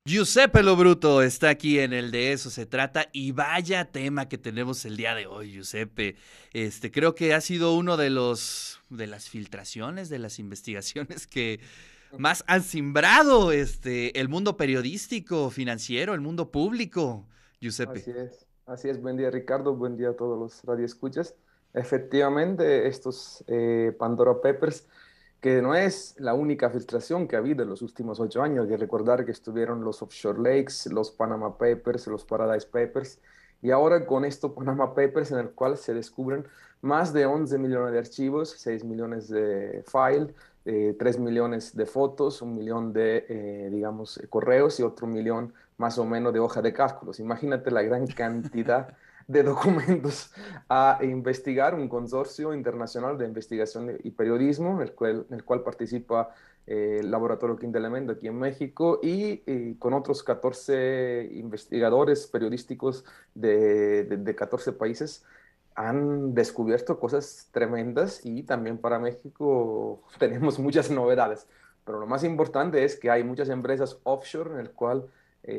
Giuseppe Lo Bruto está aquí en el De Eso Se Trata y vaya tema que tenemos el día de hoy, Giuseppe. Creo que ha sido uno de las filtraciones, de las investigaciones que más han simbrado el mundo periodístico, financiero, el mundo público, Giuseppe. Así es, así es. Buen día, Ricardo. Buen día a todos los radioescuchas. Efectivamente, estos Pandora Papers, que no es la única filtración que ha habido en los últimos 8 años. Hay que recordar que estuvieron los Offshore Lakes, los Panama Papers, los Paradise Papers, y ahora con estos Panama Papers en el cual se descubren más de 11 millones de archivos, 6 millones de files, 3 millones de fotos, 1 millón de, digamos, correos y otro millón más o menos de hoja de cálculos. Imagínate la gran cantidad de documentos a investigar, un consorcio internacional de investigación y periodismo, en el cual participa el Laboratorio Quinto Elemento aquí en México y con otros 14 investigadores periodísticos de 14 países han descubierto cosas tremendas y también para México tenemos muchas novedades. Pero lo más importante es que hay muchas empresas offshore en el cual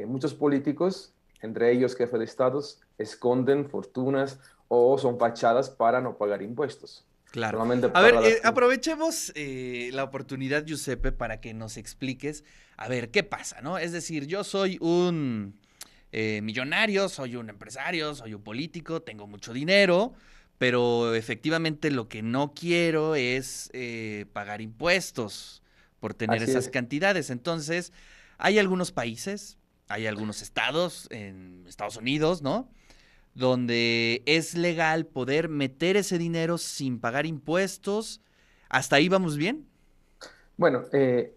muchos políticos, entre ellos jefes de estados, esconden fortunas o son fachadas para no pagar impuestos. Claro. Solamente A ver, para darte un... aprovechemos la oportunidad, Giuseppe, para que nos expliques, a ver, ¿qué pasa, no? Es decir, yo soy un millonario, soy un empresario, soy un político, tengo mucho dinero, pero efectivamente lo que no quiero es pagar impuestos por tener Así esas es. cantidades. Entonces, hay algunos países, hay algunos estados en Estados Unidos, ¿no? Donde es legal poder meter ese dinero sin pagar impuestos. ¿Hasta ahí vamos bien? Bueno,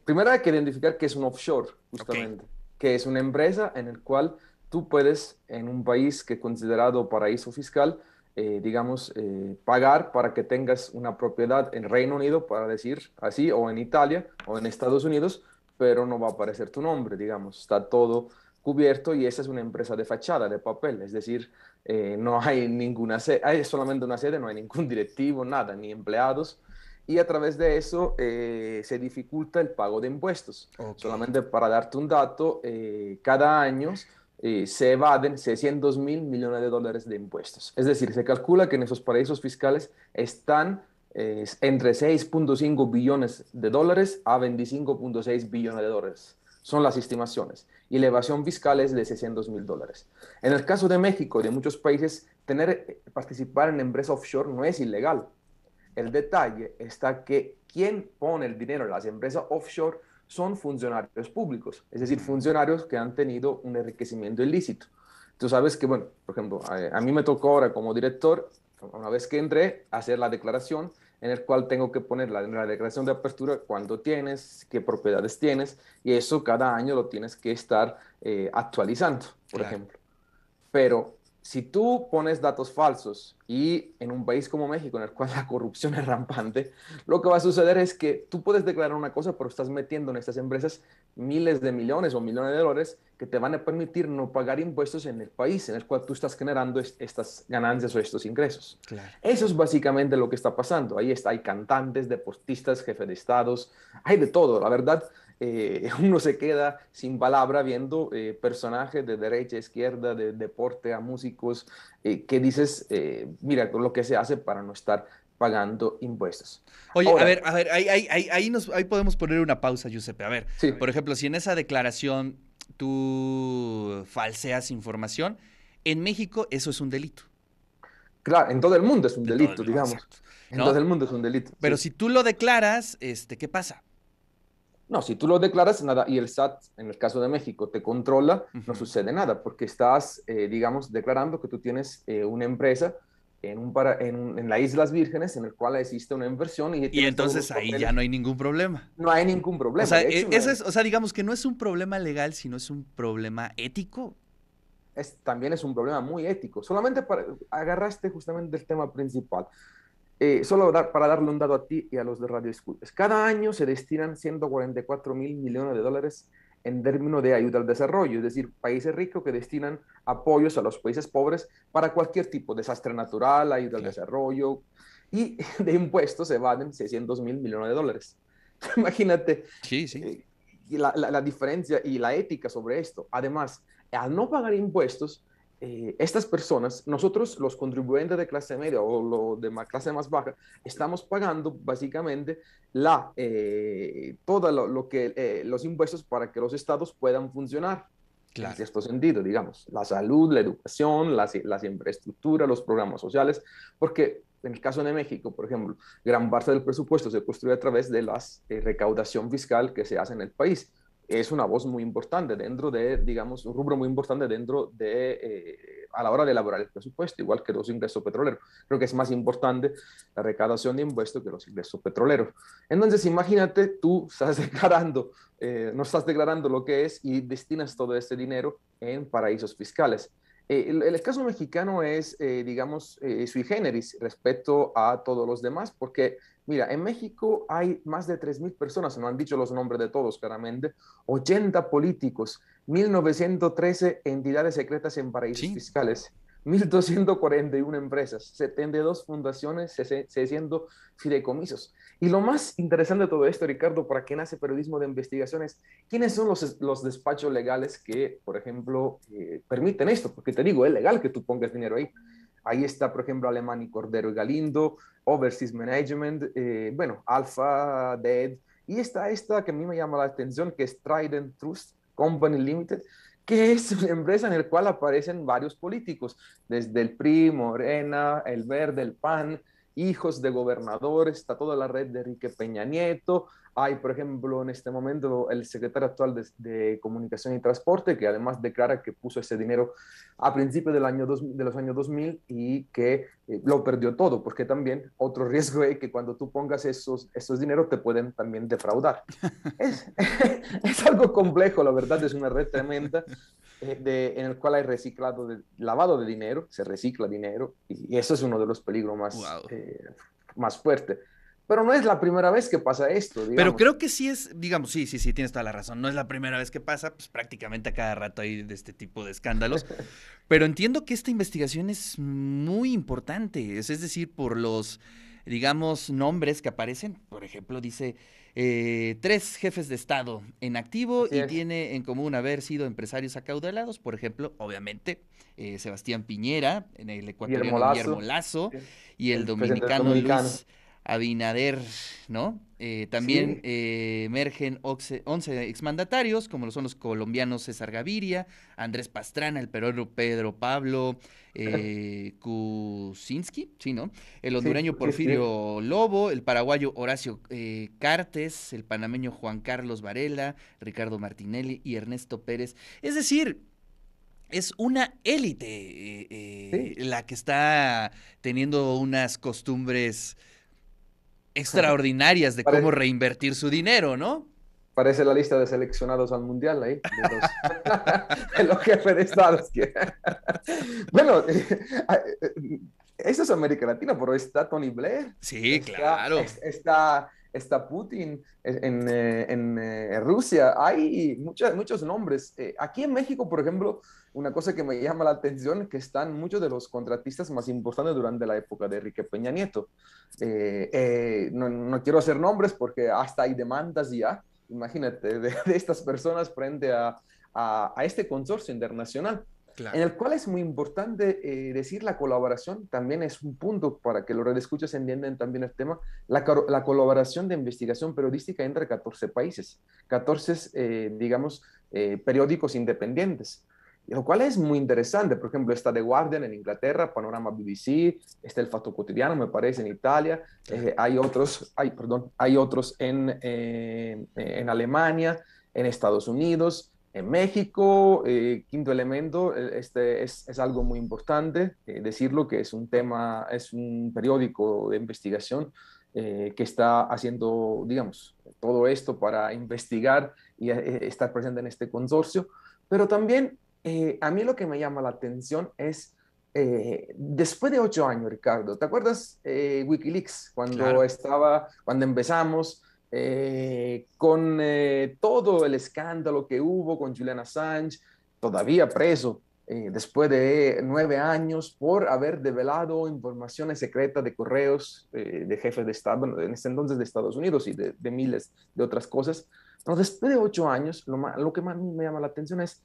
primero hay que identificar qué es un offshore, Ok. justamente, que es una empresa en el cual tú puedes, en un país que es considerado paraíso fiscal, digamos, pagar para que tengas una propiedad en Reino Unido, para decir así, o en Italia, o en Estados Unidos, pero no va a aparecer tu nombre, digamos, está todo cubierto y esa es una empresa de fachada, de papel, es decir, no hay ninguna sede, hay solamente una sede, no hay ningún directivo, nada, ni empleados y a través de eso se dificulta el pago de impuestos. Ok. Solamente para darte un dato, cada año se evaden 600.000 millones de dólares de impuestos. Es decir, se calcula que en esos paraísos fiscales están entre 6,5 billones de dólares a 25,6 billones de dólares. Son las estimaciones. Y la evasión fiscal es de 600.000 dólares. En el caso de México y de muchos países, participar en empresa offshore no es ilegal. El detalle está que quien pone el dinero en las empresas offshore son funcionarios públicos, es decir, Ujú. funcionarios que han tenido un enriquecimiento ilícito. Tú sabes que, bueno, por ejemplo, a mí me tocó ahora como director, una vez que entré, hacer la declaración en el cual tengo que poner la declaración de apertura cuánto tienes, qué propiedades tienes, y eso cada año lo tienes que estar actualizando, por Claro. ejemplo. Pero si tú pones datos falsos y en un país como México, en el cual la corrupción es rampante, lo que va a suceder es que tú puedes declarar una cosa, pero estás metiendo en estas empresas miles de millones o millones de dólares que te van a permitir no pagar impuestos en el país en el cual tú estás generando estas ganancias o estos ingresos. Claro. Eso es básicamente lo que está pasando. Ahí está, hay cantantes, deportistas, jefes de estados, hay de todo, la verdad. Uno se queda sin palabra viendo personajes de derecha, izquierda, de deporte a músicos, que dices, mira, lo que se hace para no estar pagando impuestos. Oye, Ahora, a ver, ahí podemos poner una pausa, Giuseppe. A ver, sí, por ejemplo, si en esa declaración tú falseas información, en México eso es un delito. claro, en todo el mundo es un De todo delito, el, digamos. exacto. En todo ¿No? el mundo es un delito, Pero sí. si tú lo declaras, ¿qué pasa? No, si tú lo declaras, nada, y el SAT, en el caso de México, te controla, no Ujú. sucede nada, porque estás, digamos, declarando que tú tienes una empresa en las Islas Vírgenes en el cual existe una inversión y Y tienes todos los entonces ahí ya papeles. no hay ningún problema. No hay ningún O problema. sea, De hecho, no eso hay, es, o sea, digamos que no es un problema legal, sino es un problema ético. también es un problema muy ético. Solamente agarraste justamente el tema principal. Solo para darle un dato a ti y a los de Radio Escuchas. Cada año se destinan 144.000 millones de dólares en términos de ayuda al desarrollo, es decir, países ricos que destinan apoyos a los países pobres para cualquier tipo de desastre natural, ayuda al Claro. desarrollo, y de impuestos se evaden 600.000 millones de dólares. Imagínate, Sí, sí. eh, la diferencia y la ética sobre esto. Además, al no pagar impuestos, estas personas, nosotros los contribuyentes de clase media o clase más baja, estamos pagando básicamente todo lo que los impuestos para que los estados puedan funcionar en Claro. cierto sentido, digamos, la salud, la educación, las infraestructuras, los programas sociales, porque en el caso de México, por ejemplo, gran parte del presupuesto se construye a través de la recaudación fiscal que se hace en el país. Es una voz muy importante dentro de, digamos, un rubro muy importante dentro de, a la hora de elaborar el presupuesto, igual que los ingresos petroleros. Creo que es más importante la recaudación de impuestos que los ingresos petroleros. Entonces, imagínate, tú estás declarando, no estás declarando lo que es y destinas todo ese dinero en paraísos fiscales. El caso mexicano es, digamos, sui generis respecto a todos los demás, porque, mira, en México hay más de 3.000 personas, no han dicho los nombres de todos claramente, 80 políticos, 1.913 entidades secretas en paraísos Sí. fiscales, 1.241 empresas, 72 fundaciones, 600 fideicomisos. Y lo más interesante de todo esto, Ricardo, para quien hace periodismo de investigaciones, ¿quiénes son los despachos legales que, por ejemplo, permiten esto? Porque te digo, es legal que tú pongas dinero ahí. Ahí está, por ejemplo, Alemán y Cordero y Galindo, Overseas Management, bueno, Alpha, Dead, y está esta que a mí me llama la atención, que es Trident Trust Company Limited, que es una empresa en la cual aparecen varios políticos, desde el PRI, Morena, el Verde, el PAN, hijos de gobernadores, está toda la red de Enrique Peña Nieto. Hay, por ejemplo, en este momento el secretario actual de Comunicación y Transporte, que además declara que puso ese dinero a principios de los años 2000 y que lo perdió todo, porque también otro riesgo es que cuando tú pongas esos dineros te pueden también defraudar. Es, es algo complejo, la verdad, es una red tremenda en el cual hay lavado de dinero, se recicla dinero, y eso es uno de los peligros Wow. más fuertes. Pero no es la primera vez que pasa esto, Pero digamos. creo que sí es, digamos, sí, sí, sí, tienes toda la razón. No es la primera vez que pasa, pues prácticamente a cada rato hay de este tipo de escándalos. Pero entiendo que esta investigación es muy importante. Es decir, por los, digamos, nombres que aparecen. Por ejemplo, dice 3 jefes de Estado en activo Así y es. tiene en común haber sido empresarios acaudalados. Por ejemplo, obviamente, Sebastián Piñera, en el Eguillermo ecuatoriano Guillermo Lazo, Lazo y el el presidente dominicano dominicano. Luis Abinader, ¿no? También Sí, emergen 11 exmandatarios, como lo son los colombianos César Gaviria, Andrés Pastrana, el peruano Pedro Pablo Kuczynski, sí, ¿no? El sí, hondureño sí, sí. Porfirio Lobo, el paraguayo Horacio Cartes, el panameño Juan Carlos Varela, Ricardo Martinelli y Ernesto Pérez. Es decir, es una élite Sí. la que está teniendo unas costumbres extraordinarias de cómo Pare- reinvertir su dinero, ¿no? Parece la lista de seleccionados al mundial ahí, de los jefes de estados. Bueno, eso es América Latina, pero está Tony Blair, Sí, claro. está Putin en Rusia. Hay muchos nombres. Aquí en México, por ejemplo, una cosa que me llama la atención es que están muchos de los contratistas más importantes durante la época de Enrique Peña Nieto. No quiero hacer nombres porque hasta hay demandas ya, imagínate, de estas personas frente a este consorcio internacional, en Claro. el cual es muy importante decir la colaboración, también es un punto para que los redescuchas entiendan también el tema, la colaboración de investigación periodística entre 14 países, 14, digamos, periódicos independientes. Lo cual es muy interesante. Por ejemplo, está The Guardian en Inglaterra, Panorama BBC, está El Fatto Quotidiano, me parece, en Italia. Claro. Hay otros en Alemania, en Estados Unidos, en México. Quinto Elemento, es algo muy importante decirlo, que es un tema, es un periódico de investigación que está haciendo, digamos, todo esto para investigar y estar presente en este consorcio. Pero también a mí lo que me llama la atención es, después de 8 años, Ricardo, ¿te acuerdas Wikileaks Claro. cuando empezamos con todo el escándalo que hubo con Julian Assange, todavía preso? después de 9 años por haber develado informaciones secretas de correos de jefes de Estado, bueno, en ese entonces de Estados Unidos y de miles de otras cosas. Pero después de 8 años, lo que más me llama la atención es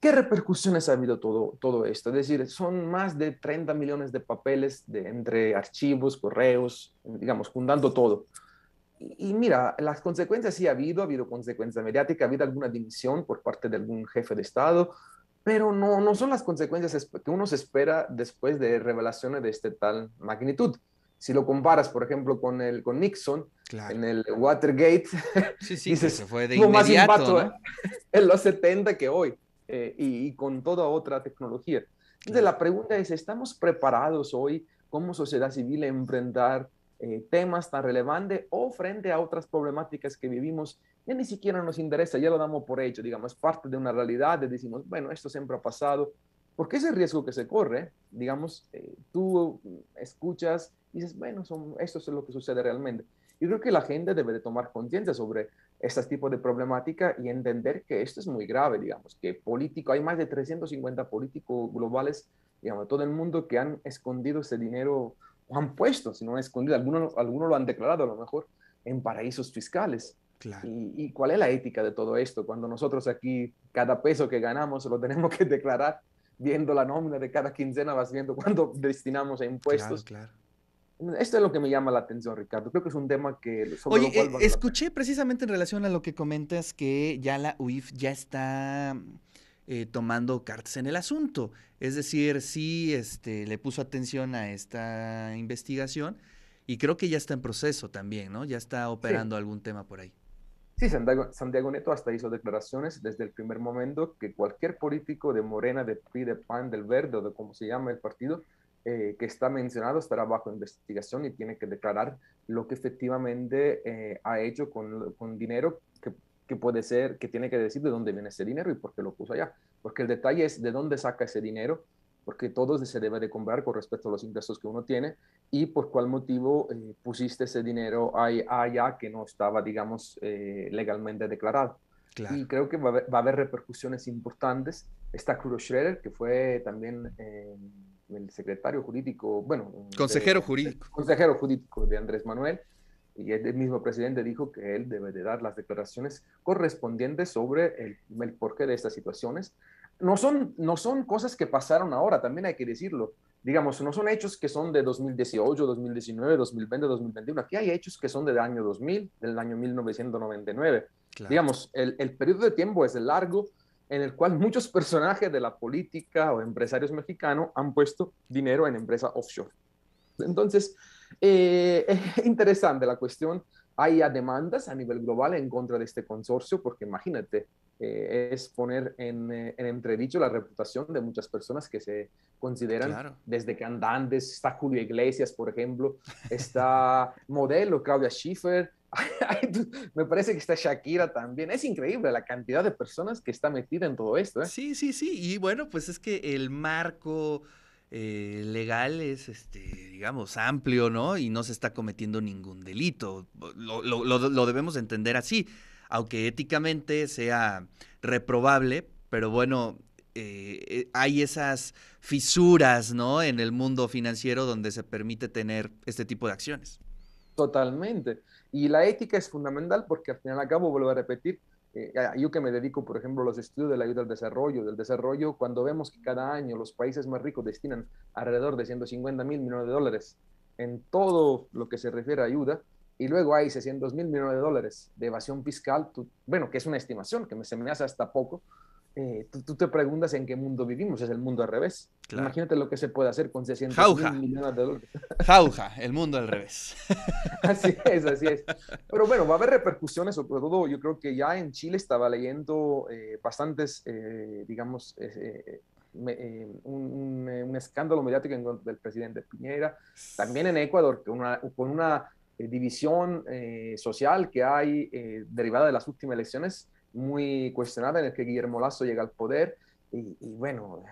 qué repercusiones ha habido todo esto. Es decir, son más de 30 millones de papeles entre archivos, correos, digamos, juntando todo. Y mira, las consecuencias sí ha habido consecuencias mediáticas, ha habido alguna dimisión por parte de algún jefe de Estado, pero no son las consecuencias que uno se espera después de revelaciones de este tal magnitud. Si lo comparas, por ejemplo, con Nixon Claro. en el Watergate, Sí, sí, que se dices, fue de tuvo más inmediato, impacto ¿no? en los 70 que hoy, y con toda otra tecnología. Entonces, Claro. la pregunta es, ¿estamos preparados hoy como sociedad civil a enfrentar temas tan relevantes o frente a otras problemáticas que vivimos ya ni siquiera nos interesa, ya lo damos por hecho, digamos, parte de una realidad, decimos, bueno, esto siempre ha pasado, porque es el riesgo que se corre, digamos, tú escuchas y dices, bueno, esto es lo que sucede realmente. Yo creo que la gente debe de tomar conciencia sobre este tipo de problemática y entender que esto es muy grave, digamos, que hay más de 350 políticos globales, digamos, todo el mundo que han escondido ese dinero o han puesto, si no han escondido, algunos lo han declarado a lo mejor en paraísos fiscales. Claro. ¿Y cuál es la ética de todo esto? Cuando nosotros aquí, cada peso que ganamos lo tenemos que declarar, viendo la nómina de cada quincena, vas viendo cuánto destinamos a Claro, impuestos. claro. Esto es lo que me llama la atención, Ricardo. Creo que es un tema sobre Oye, lo cual vale la pena. escuché precisamente en relación a lo que comentas que ya la UIF ya está tomando cartas en el asunto. Es decir, sí le puso atención a esta investigación y creo que ya está en proceso también, ¿no? Ya está Sí, operando algún tema por ahí. sí, Santiago Neto hasta hizo declaraciones desde el primer momento que cualquier político de Morena, de PRI, de PAN, del Verde o de como se llama el partido, que está mencionado estará bajo investigación y tiene que declarar lo que efectivamente ha hecho con dinero que puede ser, que tiene que decir de dónde viene ese dinero y por qué lo puso allá. Porque el detalle es de dónde saca ese dinero, porque todo se debe de comprar con respecto a los ingresos que uno tiene y por cuál motivo pusiste ese dinero allá que no estaba, digamos, legalmente declarado. Claro. Y creo que va a haber repercusiones importantes. Está Arturo Schroeder, que fue también el secretario jurídico, bueno, Consejero jurídico. consejero jurídico de Andrés Manuel, y el mismo presidente dijo que él debe de dar las declaraciones correspondientes sobre el porqué de estas situaciones. No son cosas que pasaron ahora, también hay que decirlo. Digamos, no son hechos que son de 2018, 2019, 2020, 2021. Aquí hay hechos que son del año 2000, del año 1999. Claro. Digamos, el periodo de tiempo es largo en el cual muchos personajes de la política o empresarios mexicanos han puesto dinero en empresas offshore. Entonces, es interesante la cuestión. Hay demandas a nivel global en contra de este consorcio, porque imagínate, es poner en entredicho la reputación de muchas personas que se consideran Claro. desde cantantes. Está Julio Iglesias, por ejemplo, está modelo Claudia Schiffer, me parece que está Shakira también. Es increíble la cantidad de personas que está metida en todo esto, ¿eh? Sí, sí, sí. Y bueno, pues es que el marco legal es, digamos, amplio, ¿no? Y no se está cometiendo ningún delito. Lo debemos entender así, aunque éticamente sea reprobable, pero bueno, hay esas fisuras, ¿no? En el mundo financiero donde se permite tener este tipo de acciones. Totalmente. Y la ética es fundamental porque al final y al cabo, vuelvo a repetir, yo que me dedico, por ejemplo, a los estudios de la ayuda al desarrollo, cuando vemos que cada año los países más ricos destinan alrededor de 150.000 millones de dólares en todo lo que se refiere a ayuda, y luego hay 600.000 millones de dólares de evasión fiscal, bueno, que es una estimación que se me hace hasta poco. Tú te preguntas en qué mundo vivimos, es el mundo al revés. Claro. Imagínate lo que se puede hacer con 600 mil Jauja, millones de dólares. jauja, el mundo al revés. Así es, así es. Pero bueno, va a haber repercusiones, sobre todo yo creo que ya en Chile estaba leyendo bastantes, digamos, un escándalo mediático en contra del presidente Piñera, también en Ecuador, con una división social que hay derivada de las últimas elecciones, muy cuestionada, en el que Guillermo Lasso llega al poder y bueno,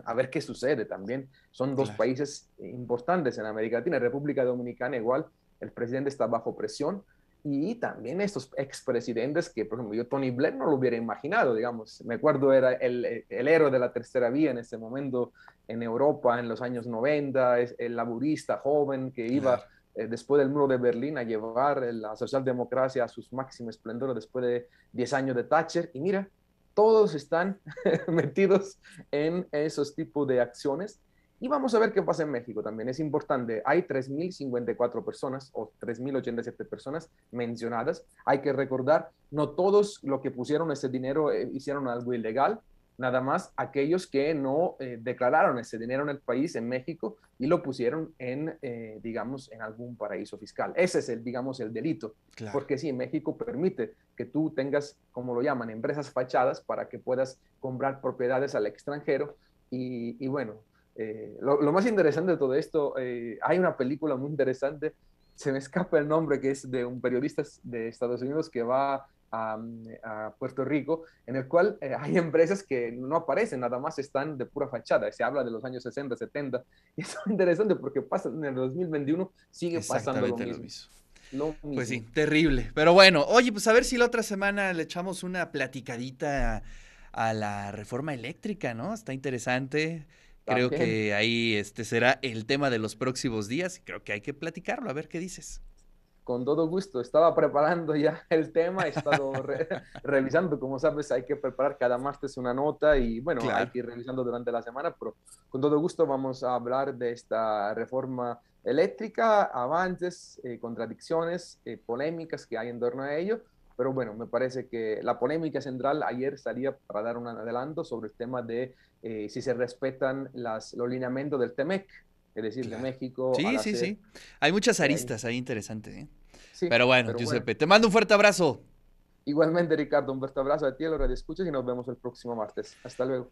a ver qué sucede también. Son dos Claro. países importantes en América Latina. República Dominicana igual, el presidente está bajo presión y también estos expresidentes que, por ejemplo, yo Tony Blair no lo hubiera imaginado, digamos. Me acuerdo, era el héroe de la tercera vía en ese momento en Europa en los años 90, es el laborista joven que iba Claro. después del muro de Berlín a llevar la socialdemocracia a sus máximos esplendores después de 10 años de Thatcher. Y mira, todos están metidos en esos tipos de acciones. Y vamos a ver qué pasa en México también. Es importante, hay 3.054 personas o 3.087 personas mencionadas. Hay que recordar, no todos los que pusieron ese dinero hicieron algo ilegal, nada más aquellos que no declararon ese dinero en el país, en México, y lo pusieron en, digamos, en algún paraíso fiscal. Ese es el, digamos, el delito. Claro. Porque sí, México permite que tú tengas, como lo llaman, empresas fachadas para que puedas comprar propiedades al extranjero. Y bueno, lo más interesante de todo esto, hay una película muy interesante, se me escapa el nombre, que es de un periodista de Estados Unidos que va a Puerto Rico, en el cual hay empresas que no aparecen, nada más están de pura fachada. Se habla de los años 60, 70, y es muy interesante porque pasa en el 2021, sigue pasando lo Exactamente lo mismo. mismo. Lo Pues sí, mismo. terrible. Pero bueno, oye, pues a ver si la otra semana le echamos una platicadita a la reforma eléctrica, ¿no? Está interesante. Creo También. que ahí será el tema de los próximos días y creo que hay que platicarlo, a ver qué dices. Con todo gusto, estaba preparando ya el tema, he estado revisando, como sabes, hay que preparar cada martes una nota y bueno, hay Claro. que ir revisando durante la semana, pero con todo gusto vamos a hablar de esta reforma eléctrica, avances, contradicciones, polémicas que hay en torno a ello, pero bueno, me parece que la polémica central ayer salía para dar un adelanto sobre el tema de si se respetan los lineamientos del TEMEC, es decir, de Claro. México al Sí, sí, hacer... sí. Hay muchas eh, aristas ahí interesantes, ¿eh? sí, Pero bueno, pero bueno. Giuseppe, te mando un fuerte abrazo. Igualmente, Ricardo, un fuerte abrazo a ti, a los escuchas y nos vemos el próximo martes. Hasta luego.